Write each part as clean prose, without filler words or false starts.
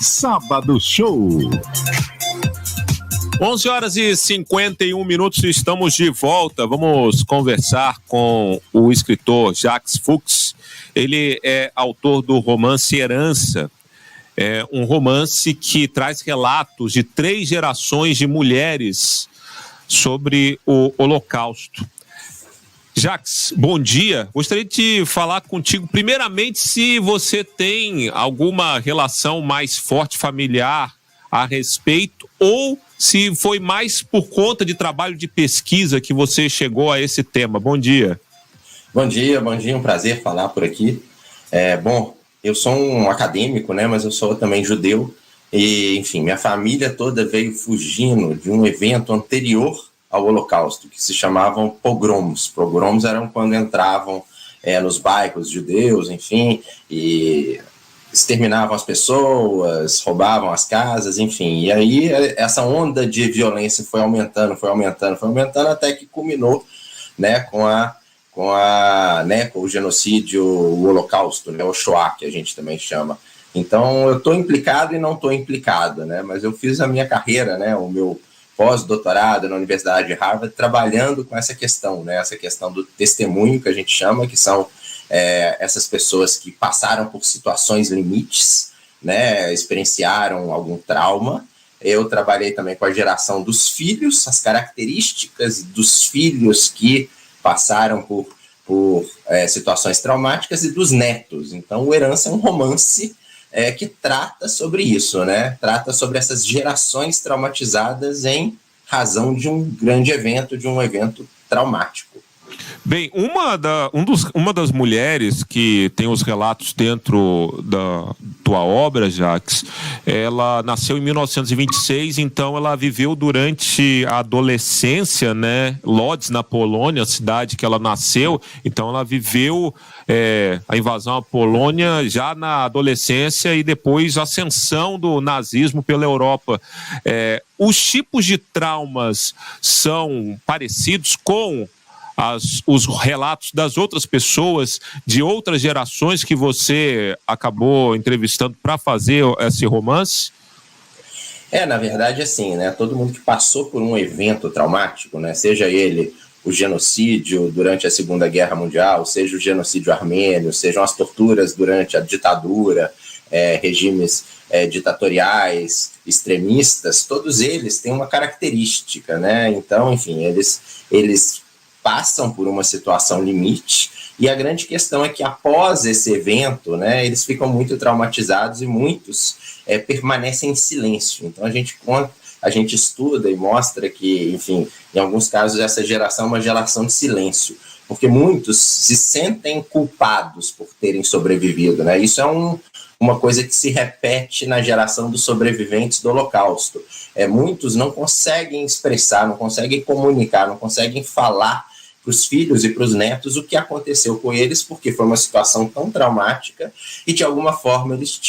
Sábado Show. 11h51, estamos de volta. Vamos conversar com o escritor Jacques Fuchs. Ele é autor do romance Herança. É um romance que traz relatos de 3 gerações de mulheres sobre o Holocausto. Jacques, bom dia. Gostaria de falar contigo, primeiramente, se você tem alguma relação mais forte familiar a respeito ou se foi mais por conta de trabalho de pesquisa que você chegou a esse tema. Bom dia. Bom dia, um prazer falar por aqui. Eu sou um acadêmico, né, mas eu sou também judeu e, enfim, minha família toda veio fugindo de um evento anterior ao Holocausto, que se chamavam pogroms. Pogroms eram quando entravam nos bairros judeus, enfim, e exterminavam as pessoas, roubavam as casas, enfim. E aí essa onda de violência foi aumentando, até que culminou, né, com o genocídio, o Holocausto, né, o Shoah, que a gente também chama. Então, eu estou implicado e não estou implicado, né, mas eu fiz a minha carreira, né, o meu pós-doutorado na Universidade de Harvard, trabalhando com essa questão, né, essa questão do testemunho, que a gente chama, que são essas pessoas que passaram por situações limites, né, experienciaram algum trauma. Eu trabalhei também com a geração dos filhos, as características dos filhos que passaram por situações traumáticas e dos netos. Então, o Herança é um romance que trata sobre isso, né? Trata sobre essas gerações traumatizadas em razão de um grande evento, de um evento traumático. Bem, uma das mulheres que tem os relatos dentro da tua obra, Jacques, ela nasceu em 1926, então ela viveu durante a adolescência, né? Lodz, na Polônia, a cidade que ela nasceu, então ela viveu a invasão à Polônia já na adolescência e depois a ascensão do nazismo pela Europa. Os tipos de traumas são parecidos com os relatos das outras pessoas de outras gerações que você acabou entrevistando para fazer esse romance? Na verdade, assim, né? Todo mundo que passou por um evento traumático, né? Seja ele o genocídio durante a Segunda Guerra Mundial, seja o genocídio armênio, sejam as torturas durante a ditadura, regimes ditatoriais, extremistas, todos eles têm uma característica, né? Então, enfim, eles passam por uma situação limite, e a grande questão é que após esse evento, né, eles ficam muito traumatizados e muitos permanecem em silêncio. Então a gente estuda e mostra que, enfim, em alguns casos essa geração é uma geração de silêncio, porque muitos se sentem culpados por terem sobrevivido, né? Isso é uma coisa que se repete na geração dos sobreviventes do Holocausto. Muitos não conseguem expressar, não conseguem comunicar, não conseguem falar para os filhos e para os netos o que aconteceu com eles, porque foi uma situação tão traumática e, de alguma forma, eles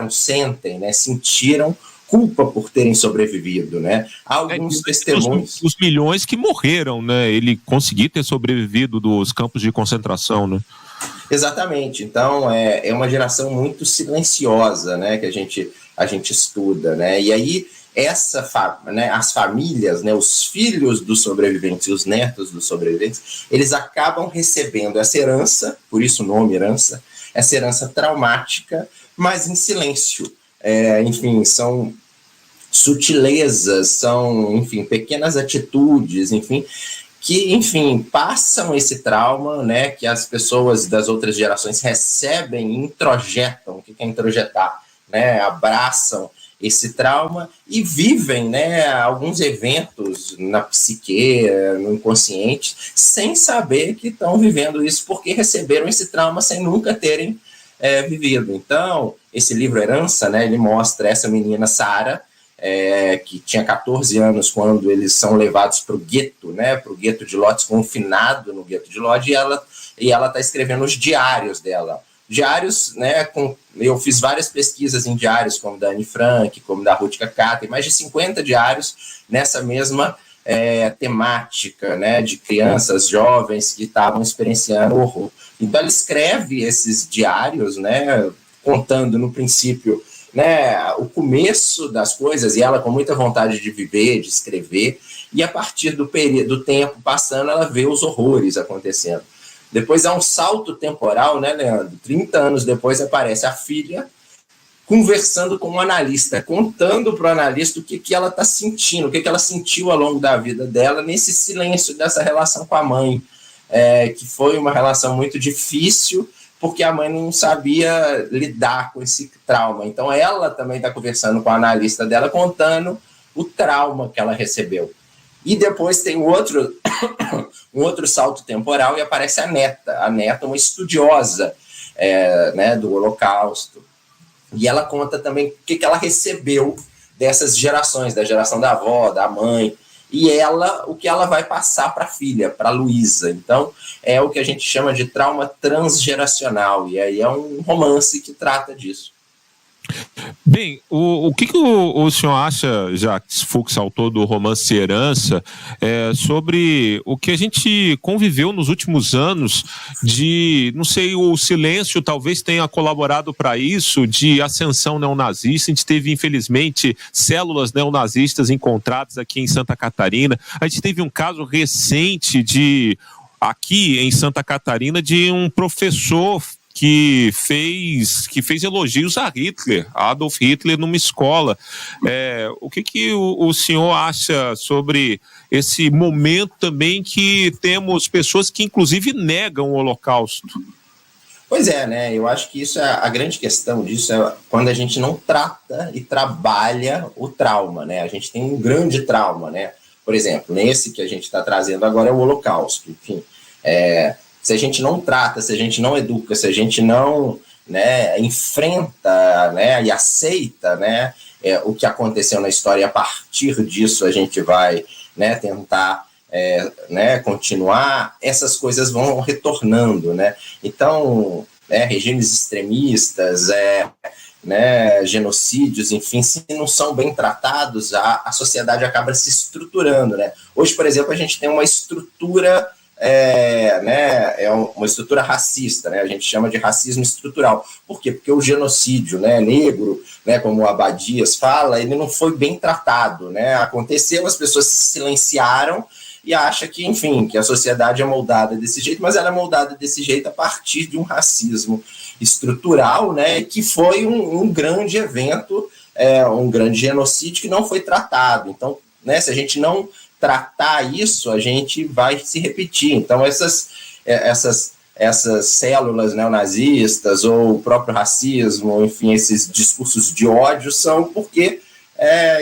sentem, né, sentiram culpa por terem sobrevivido, né? Há alguns testemunhos. Os milhões que morreram, né? Ele conseguiu ter sobrevivido dos campos de concentração, né? Exatamente. Então, é uma geração muito silenciosa, né, que a gente estuda, né? E aí, as famílias, né, os filhos dos sobreviventes e os netos dos sobreviventes, eles acabam recebendo essa herança, por isso o nome herança, essa herança traumática, mas em silêncio. Enfim, são sutilezas, são, enfim, pequenas atitudes, enfim, que, enfim, passam esse trauma, né, que as pessoas das outras gerações recebem e introjetam. O que é introjetar? Né, abraçam esse trauma e vivem, né, alguns eventos na psique, no inconsciente, sem saber que estão vivendo isso, porque receberam esse trauma sem nunca terem vivido. Então, esse livro Herança, né, ele mostra essa menina, Sara, que tinha 14 anos quando eles são levados para o gueto, né, para o gueto de Lodz, confinado no gueto de Lodz, e ela está escrevendo os diários dela. Diários, né, eu fiz várias pesquisas em diários, como da Anne Frank, como da Ruth Kaká, tem mais de 50 diários nessa mesma temática, né, de crianças, jovens que estavam experienciando horror. Então ela escreve esses diários, né, contando no princípio né, o começo das coisas, e ela com muita vontade de viver, de escrever, e a partir do tempo passando, ela vê os horrores acontecendo. Depois há um salto temporal, né, Leandro? 30 anos depois aparece a filha conversando com um analista, contando para o analista o que ela está sentindo, o que ela sentiu ao longo da vida dela, nesse silêncio dessa relação com a mãe, que foi uma relação muito difícil, porque a mãe não sabia lidar com esse trauma. Então ela também está conversando com o analista dela, contando o trauma que ela recebeu. E depois tem um outro salto temporal e aparece a neta, uma estudiosa né, do Holocausto. E ela conta também o que ela recebeu dessas gerações, da geração da avó, da mãe, e o que ela vai passar para a filha, para a Luísa. Então, é o que a gente chama de trauma transgeracional, e aí é um romance que trata disso. Bem, o que o senhor acha, Jacques Fuchs, autor do romance Herança, sobre o que a gente conviveu nos últimos anos de, não sei, o silêncio talvez tenha colaborado para isso, de ascensão neonazista. A gente teve, infelizmente, células neonazistas encontradas aqui em Santa Catarina. A gente teve um caso recente aqui em Santa Catarina, de um professor que fez elogios a Hitler, a Adolf Hitler, numa escola. O que o senhor acha sobre esse momento também que temos pessoas que inclusive negam o Holocausto? Pois é, né? Eu acho que isso a grande questão disso é quando a gente não trata e trabalha o trauma, né? A gente tem um grande trauma, né? Por exemplo, nesse que a gente está trazendo agora é o Holocausto. Enfim, se a gente não trata, se a gente não educa, se a gente não, né, enfrenta, né, e aceita, né, o que aconteceu na história, e a partir disso a gente vai, né, tentar né, continuar, essas coisas vão retornando, né? Então, regimes extremistas, né, genocídios, enfim, se não são bem tratados, a sociedade acaba se estruturando, né? Hoje, por exemplo, a gente tem uma estrutura uma estrutura racista, né? A gente chama de racismo estrutural. Por quê? Porque o genocídio, né, negro, né, como o Abadias fala, ele não foi bem tratado, né? Aconteceu, as pessoas se silenciaram e acham que, enfim, que a sociedade é moldada desse jeito, mas ela é moldada desse jeito a partir de um racismo estrutural, né, que foi um grande evento, um grande genocídio que não foi tratado. Então, né, se a gente não tratar isso, a gente vai se repetir. Então, essas células neonazistas ou o próprio racismo, enfim, esses discursos de ódio são porque,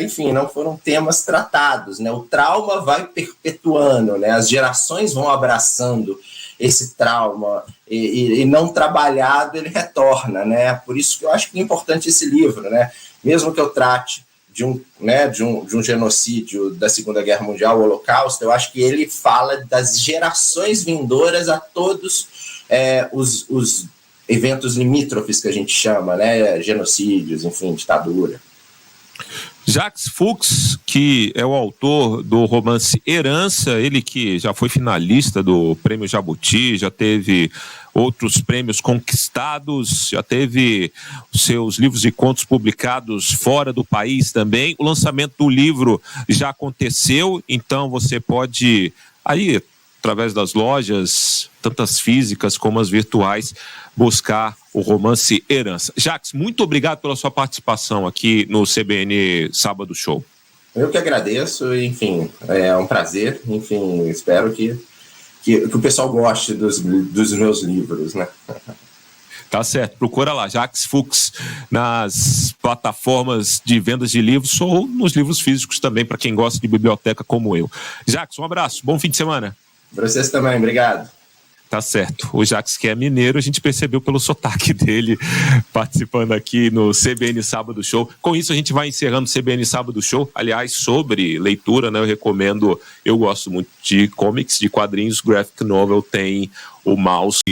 enfim, não foram temas tratados, né? O trauma vai perpetuando, né? As gerações vão abraçando esse trauma e não trabalhado, ele retorna, né? Por isso que eu acho que é importante esse livro, né? Mesmo que eu trate de um genocídio da Segunda Guerra Mundial, o Holocausto, eu acho que ele fala das gerações vindouras a todos os eventos limítrofes que a gente chama, né? Genocídios, enfim, ditadura. Jacques Fuchs, que é o autor do romance Herança, ele que já foi finalista do Prêmio Jabuti, já teve outros prêmios conquistados, já teve os seus livros e contos publicados fora do país também. O lançamento do livro já aconteceu, então você pode aí, através das lojas, tantas físicas como as virtuais, buscar o romance Herança. Jacques, muito obrigado pela sua participação aqui no CBN Sábado Show. Eu que agradeço, enfim, é um prazer, enfim, espero que o pessoal goste dos meus livros, né? Tá certo, procura lá, Jacques Fuchs, nas plataformas de vendas de livros ou nos livros físicos também, para quem gosta de biblioteca como eu. Jacques, um abraço, bom fim de semana. Para vocês também, obrigado. Tá certo. O Jacques, que é mineiro, a gente percebeu pelo sotaque dele participando aqui no CBN Sábado Show. Com isso, a gente vai encerrando o CBN Sábado Show. Aliás, sobre leitura, né? Eu gosto muito de comics, de quadrinhos, graphic novel, tem o Mouse